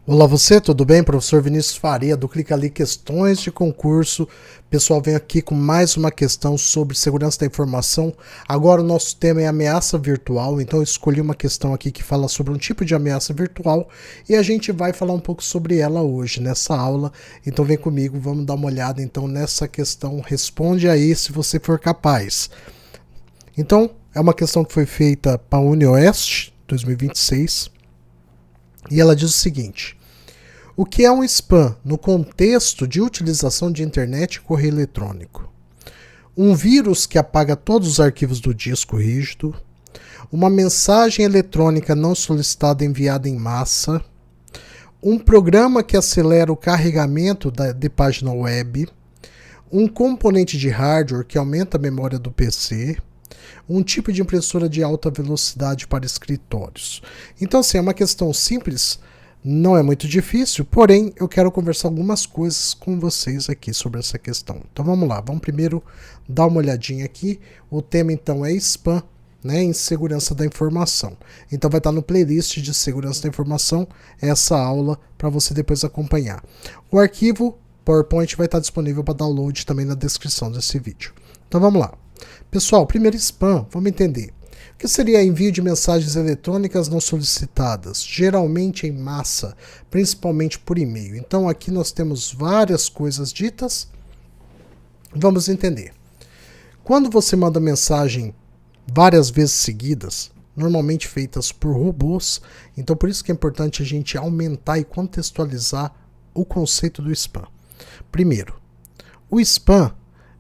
Olá você, tudo bem? Professor Vinícius Faria do Clica Ali Questões de Concurso. Pessoal, venho aqui com mais uma questão sobre segurança da informação. Agora o nosso tema é ameaça virtual, então eu escolhi uma questão aqui que fala sobre um tipo de ameaça virtual e a gente vai falar um pouco sobre ela hoje nessa aula. Então vem comigo, vamos dar uma olhada então nessa questão. Responde aí se você for capaz. Então, é uma questão que foi feita para a UniOeste 2026 e ela diz o seguinte: o que é um spam no contexto de utilização de internet e correio eletrônico? Um vírus que apaga todos os arquivos do disco rígido, uma mensagem eletrônica não solicitada enviada em massa, um programa que acelera o carregamento de página web, um componente de hardware que aumenta a memória do PC, um tipo de impressora de alta velocidade para escritórios. Então, assim, é uma questão simples. Não é muito difícil, porém eu quero conversar algumas coisas com vocês aqui sobre essa questão. Então vamos lá, vamos primeiro dar uma olhadinha aqui. O tema então é spam, né, em segurança da informação. Então vai estar no playlist de segurança da informação essa aula para você depois acompanhar. O arquivo PowerPoint vai estar disponível para download também na descrição desse vídeo. Então vamos lá. Pessoal, primeiro spam, vamos entender. O que seria envio de mensagens eletrônicas não solicitadas, geralmente em massa, principalmente por e-mail. Então aqui nós temos várias coisas ditas. Vamos entender. Quando você manda mensagem várias vezes seguidas, normalmente feitas por robôs, então por isso que é importante a gente aumentar e contextualizar o conceito do spam. Primeiro, o spam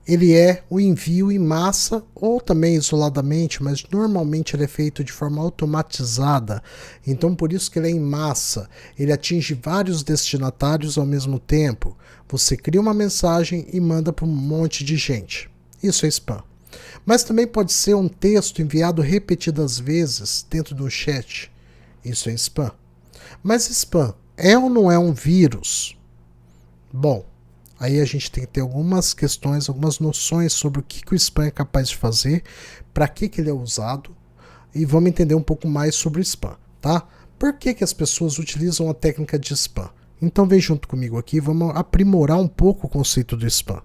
ele é o envio em massa ou também isoladamente, mas normalmente ele é feito de forma automatizada. Então por isso que ele é em massa. Ele atinge vários destinatários ao mesmo tempo. Você cria uma mensagem e manda para um monte de gente. Isso é spam. Mas também pode ser um texto enviado repetidas vezes dentro do chat. Isso é spam. Mas spam é ou não é um vírus? Bom, aí a gente tem que ter algumas questões, algumas noções sobre o que o spam é capaz de fazer, para que ele é usado, e vamos entender um pouco mais sobre o spam, tá? Por que as pessoas utilizam a técnica de spam? Então vem junto comigo aqui, vamos aprimorar um pouco o conceito do spam.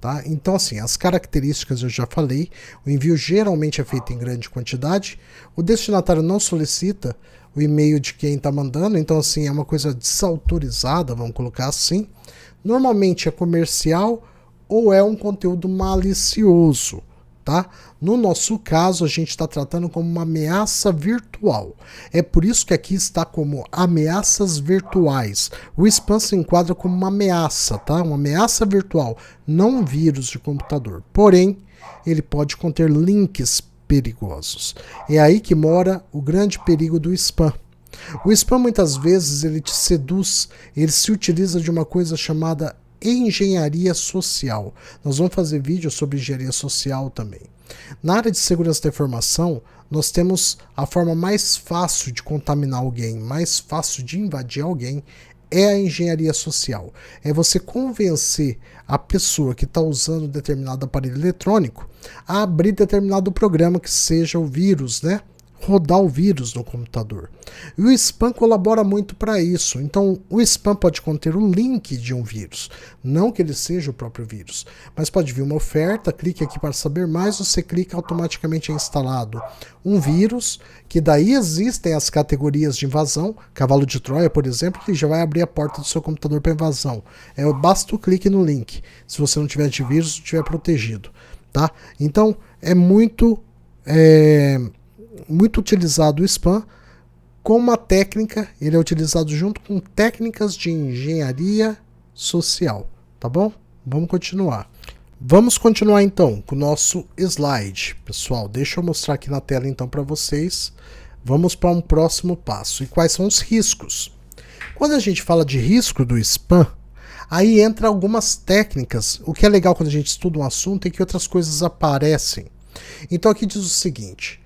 Tá? Então assim, as características eu já falei, o envio geralmente é feito em grande quantidade, o destinatário não solicita o e-mail de quem está mandando, então assim, é uma coisa desautorizada, vamos colocar assim. Normalmente é comercial ou é um conteúdo malicioso, tá? No nosso caso, a gente está tratando como uma ameaça virtual. É por isso que aqui está como ameaças virtuais. O spam se enquadra como uma ameaça, tá? Uma ameaça virtual, não um vírus de computador. Porém, ele pode conter links perigosos. É aí que mora o grande perigo do spam. O spam muitas vezes ele te seduz, ele se utiliza de uma coisa chamada engenharia social. Nós vamos fazer vídeo sobre engenharia social também. Na área de segurança da informação, nós temos a forma mais fácil de contaminar alguém, mais fácil de invadir alguém, é a engenharia social. É você convencer a pessoa que está usando determinado aparelho eletrônico a abrir determinado programa que seja o vírus, né? Rodar o vírus no computador. E o spam colabora muito para isso. Então, o spam pode conter o link de um vírus, não que ele seja o próprio vírus, mas pode vir uma oferta, clique aqui para saber mais, você clica, automaticamente é instalado um vírus, que daí existem as categorias de invasão, cavalo de Troia, por exemplo, que já vai abrir a porta do seu computador para invasão. Basta o clique no link, se você não tiver de vírus, não estiver protegido, tá? Então, é muito utilizado o spam como uma técnica, ele é utilizado junto com técnicas de engenharia social, tá bom? Vamos continuar. Vamos continuar então com o nosso slide. Pessoal, deixa eu mostrar aqui na tela então para vocês. Vamos para um próximo passo. E quais são os riscos? Quando a gente fala de risco do spam, aí entra algumas técnicas. O que é legal quando a gente estuda um assunto é que outras coisas aparecem. Então aqui diz o seguinte: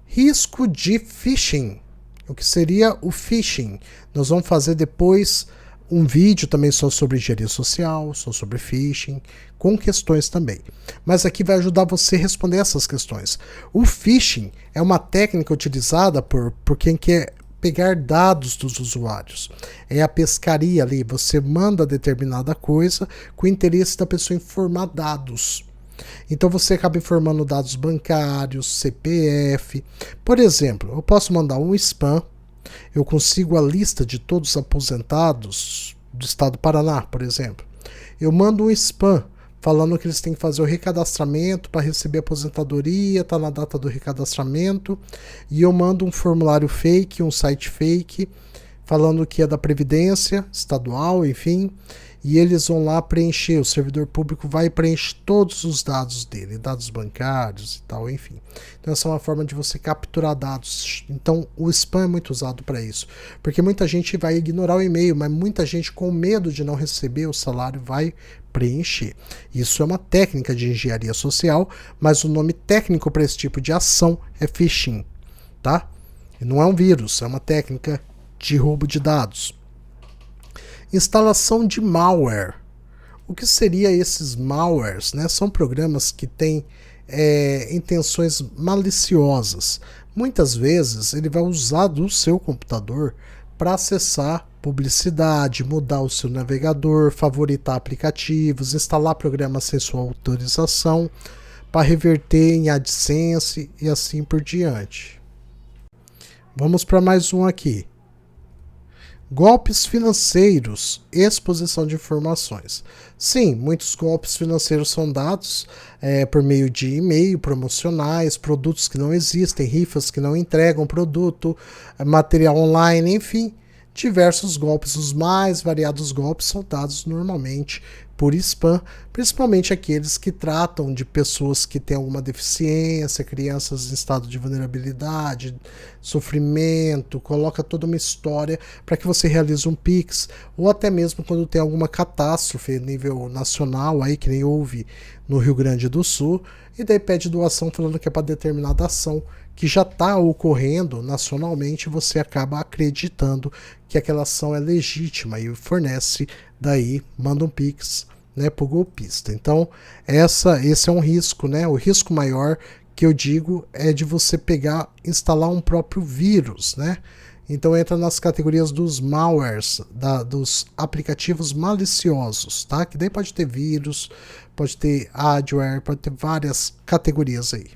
risco de phishing. O que seria o phishing? Nós vamos fazer depois um vídeo também só sobre engenharia social, só sobre phishing, com questões também. Mas aqui vai ajudar você a responder essas questões. O phishing é uma técnica utilizada por quem quer pegar dados dos usuários. É a pescaria ali, você manda determinada coisa com o interesse da pessoa informar dados. Então você acaba informando dados bancários, CPF. Por exemplo, eu posso mandar um spam, eu consigo a lista de todos os aposentados do estado do Paraná, por exemplo. Eu mando um spam falando que eles têm que fazer o recadastramento para receber aposentadoria, está na data do recadastramento, e eu mando um formulário fake, um site fake, falando que é da Previdência Estadual, enfim, e eles vão lá preencher, o servidor público vai preencher todos os dados dele, dados bancários e tal, enfim. Então essa é uma forma de você capturar dados. Então o spam é muito usado para isso, porque muita gente vai ignorar o e-mail, mas muita gente com medo de não receber o salário vai preencher. Isso é uma técnica de engenharia social, mas o nome técnico para esse tipo de ação é phishing, tá? E não é um vírus, é uma técnica de roubo de dados. Instalação de malware. O que seria esses malwares, né? São programas que têm intenções maliciosas. Muitas vezes ele vai usar do seu computador para acessar publicidade, mudar o seu navegador, favoritar aplicativos, instalar programas sem sua autorização, para reverter em AdSense e assim por diante. Vamos para mais um aqui. Golpes financeiros, exposição de informações. Sim, muitos golpes financeiros são dados por meio de e-mail, promocionais, produtos que não existem, rifas que não entregam produto, material online, enfim, diversos golpes. Os mais variados golpes são dados normalmente por spam, principalmente aqueles que tratam de pessoas que têm alguma deficiência, crianças em estado de vulnerabilidade, sofrimento, coloca toda uma história para que você realize um Pix, ou até mesmo quando tem alguma catástrofe a nível nacional, aí que nem houve no Rio Grande do Sul, e daí pede doação falando que é para determinada ação que já está ocorrendo nacionalmente, você acaba acreditando que aquela ação é legítima e fornece, daí manda um Pix, né, para o golpista. Então esse é um risco, né? O risco maior que eu digo é de você instalar um próprio vírus, né? Então entra nas categorias dos malwares, dos aplicativos maliciosos, tá? Que daí pode ter vírus, pode ter adware, pode ter várias categorias aí.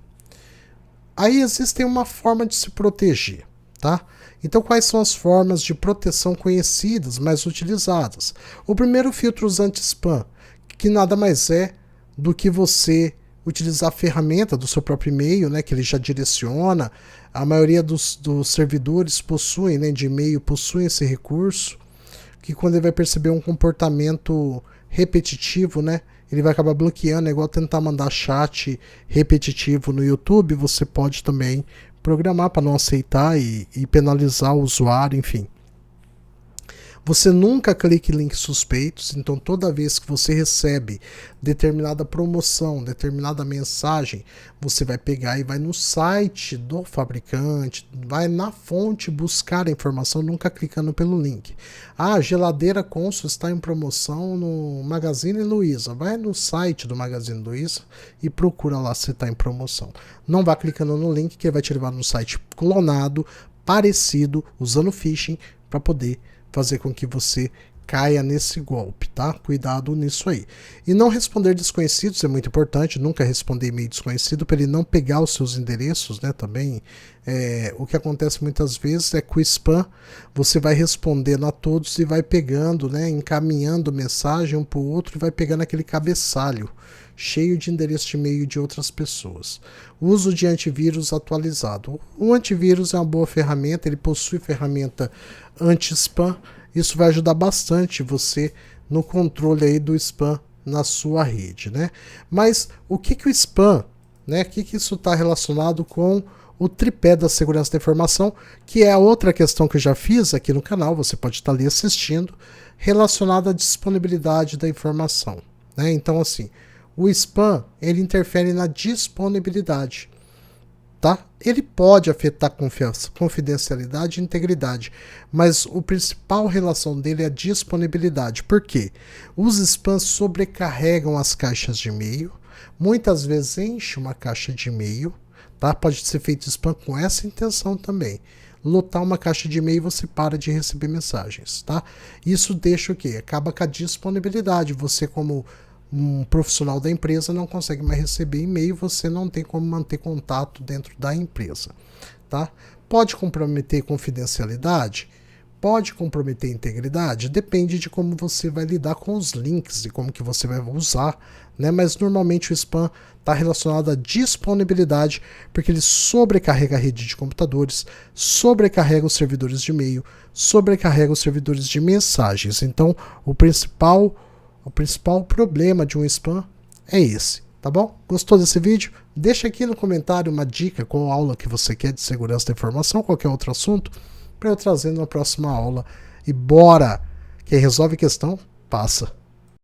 Aí existem uma forma de se proteger, tá? Então quais são as formas de proteção conhecidas, mais utilizadas? O primeiro, filtros anti-spam, que nada mais é do que você utilizar a ferramenta do seu próprio e-mail, né, que ele já direciona. A maioria dos servidores possuem, né, de e-mail, possuem esse recurso, que quando ele vai perceber um comportamento repetitivo, né, ele vai acabar bloqueando. É igual tentar mandar chat repetitivo no YouTube, você pode também programar para não aceitar e penalizar o usuário, enfim. Você nunca clique em links suspeitos, então toda vez que você recebe determinada promoção, determinada mensagem, você vai pegar e vai no site do fabricante, vai na fonte buscar a informação, nunca clicando pelo link. Ah, geladeira Consul está em promoção no Magazine Luiza. Vai no site do Magazine Luiza e procura lá se está em promoção. Não vá clicando no link que vai te levar no site clonado, parecido, usando phishing para poder fazer com que você caia nesse golpe, tá? Cuidado nisso aí. E não responder desconhecidos é muito importante, nunca responder e-mail desconhecido para ele não pegar os seus endereços, né? Também o que acontece muitas vezes é que o spam você vai respondendo a todos e vai pegando, né? Encaminhando mensagem um para o outro e vai pegando aquele cabeçalho cheio de endereço de e-mail de outras pessoas. Uso de antivírus atualizado. O antivírus é uma boa ferramenta, ele possui ferramenta anti-spam. Isso vai ajudar bastante você no controle aí do spam na sua rede, né? Mas o que o spam, né? O que isso está relacionado com o tripé da segurança da informação, que é a outra questão que eu já fiz aqui no canal, você pode estar ali assistindo, relacionada à disponibilidade da informação, né? Então assim, o spam, ele interfere na disponibilidade, tá? Ele pode afetar confidencialidade e integridade, mas a principal relação dele é a disponibilidade. Por quê? Os spams sobrecarregam as caixas de e-mail, muitas vezes enche uma caixa de e-mail, tá? Pode ser feito spam com essa intenção também. lotar uma caixa de e-mail, você para de receber mensagens, tá? Isso deixa o quê? Acaba com a disponibilidade. Você, como um profissional da empresa, não consegue mais receber e-mail, você não tem como manter contato dentro da empresa, tá? Pode comprometer confidencialidade? Pode comprometer a integridade? Depende de como você vai lidar com os links e como que você vai usar, né? Mas normalmente o spam está relacionado à disponibilidade, porque ele sobrecarrega a rede de computadores, sobrecarrega os servidores de e-mail, sobrecarrega os servidores de mensagens. Então, o principal problema de um spam é esse, tá bom? Gostou desse vídeo? Deixa aqui no comentário uma dica, qual aula que você quer de segurança da informação, qualquer outro assunto, para eu trazer na próxima aula. E bora! Quem resolve questão, passa.